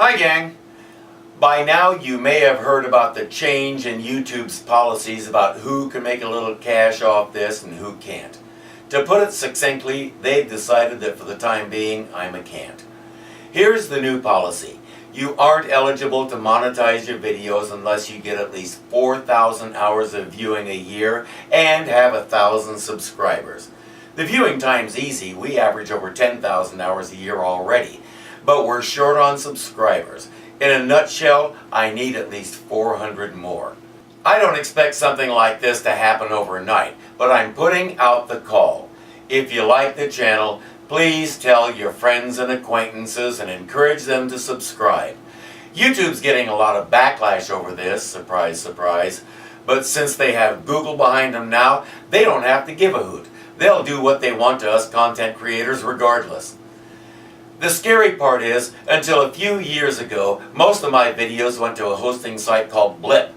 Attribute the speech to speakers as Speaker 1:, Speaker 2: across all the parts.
Speaker 1: Hi gang! By now you may have heard about the change in YouTube's policies about who can make a little cash off this and who can't. To put it succinctly, they've decided that for the time being, I'm a can't. Here's the new policy. You aren't eligible to monetize your videos unless you get at least 4,000 hours of viewing a year and have 1,000 subscribers. The viewing time's easy. We average over 10,000 hours a year already. But we're short on subscribers. In a nutshell, I need at least 400 more. I don't expect something like this to happen overnight, but I'm putting out the call. If you like the channel, please tell your friends and acquaintances and encourage them to subscribe. YouTube's getting a lot of backlash over this, surprise, surprise, but since they have Google behind them now, they don't have to give a hoot. They'll do what they want to us content creators regardless. The scary part is, until a few years ago, most of my videos went to a hosting site called Blip.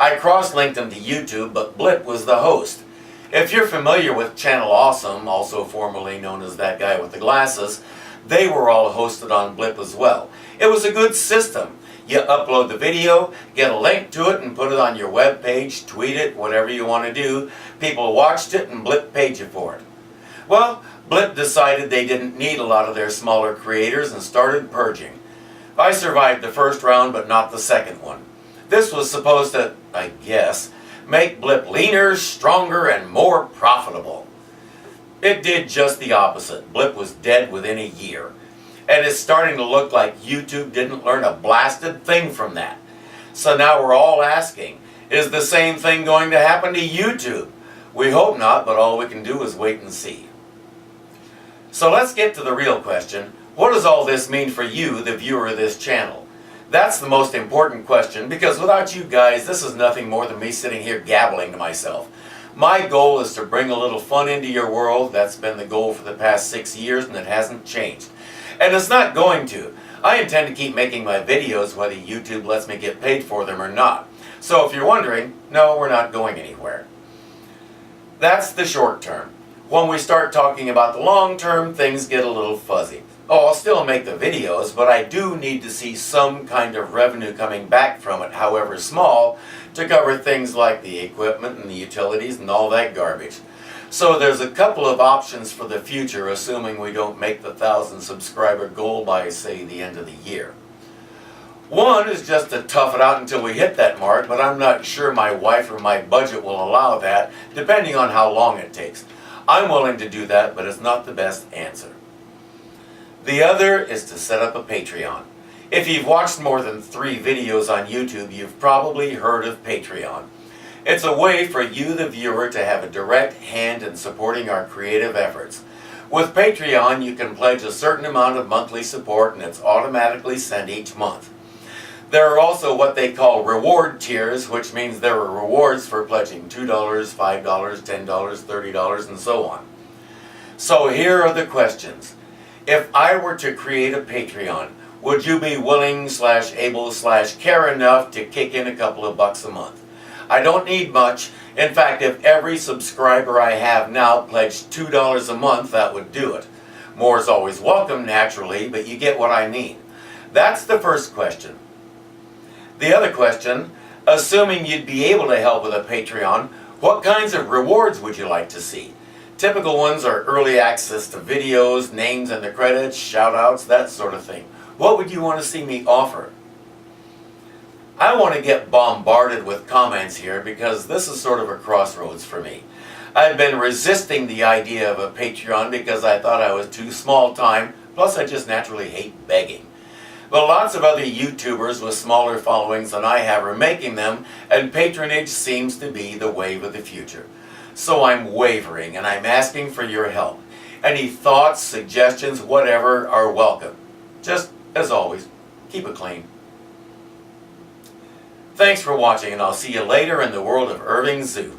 Speaker 1: I cross-linked them to YouTube, but Blip was the host. If you're familiar with Channel Awesome, also formerly known as that guy with the glasses, they were all hosted on Blip as well. It was a good system. You upload the video, get a link to it and put it on your web page, tweet it, whatever you want to do. People watched it and Blip paid you for it. Well, Blip decided they didn't need a lot of their smaller creators and started purging. I survived the first round but not the second one. This was supposed to, I guess, make Blip leaner, stronger, and more profitable. It did just the opposite. Blip was dead within a year. And it's starting to look like YouTube didn't learn a blasted thing from that. So now we're all asking, is the same thing going to happen to YouTube? We hope not, but all we can do is wait and see. So let's get to the real question. What does all this mean for you, the viewer of this channel? That's the most important question, because without you guys, this is nothing more than me sitting here gabbling to myself. My goal is to bring a little fun into your world. That's been the goal for the past 6 years, and it hasn't changed. And it's not going to. I intend to keep making my videos whether YouTube lets me get paid for them or not. So if you're wondering, no, we're not going anywhere. That's the short term. When we start talking about the long term, things get a little fuzzy. Oh, I'll still make the videos, but I do need to see some kind of revenue coming back from it, however small, to cover things like the equipment and the utilities and all that garbage. So there's a couple of options for the future, assuming we don't make the 1,000 subscriber goal by, say, the end of the year. One is just to tough it out until we hit that mark, but I'm not sure my wife or my budget will allow that, depending on how long it takes. I'm willing to do that, but it's not the best answer. The other is to set up a Patreon. If you've watched more than 3 videos on YouTube, you've probably heard of Patreon. It's a way for you, the viewer, to have a direct hand in supporting our creative efforts. With Patreon, you can pledge a certain amount of monthly support and it's automatically sent each month. There are also what they call reward tiers, which means there are rewards for pledging $2, $5, $10, $30, and so on. So here are the questions. If I were to create a Patreon, would you be willing / able / care enough to kick in a couple of bucks a month? I don't need much. In fact, if every subscriber I have now pledged $2 a month, that would do it. More is always welcome, naturally, but you get what I mean. That's the first question. The other question, assuming you'd be able to help with a Patreon, what kinds of rewards would you like to see? Typical ones are early access to videos, names in the credits, shout-outs, that sort of thing. What would you want to see me offer? I want to get bombarded with comments here because this is sort of a crossroads for me. I've been resisting the idea of a Patreon because I thought I was too small time, plus I just naturally hate begging. But lots of other YouTubers with smaller followings than I have are making them, and patronage seems to be the wave of the future. So I'm wavering, and I'm asking for your help. Any thoughts, suggestions, whatever, are welcome. Just, as always, keep it clean. Thanks for watching, and I'll see you later in the world of Irving Zoo.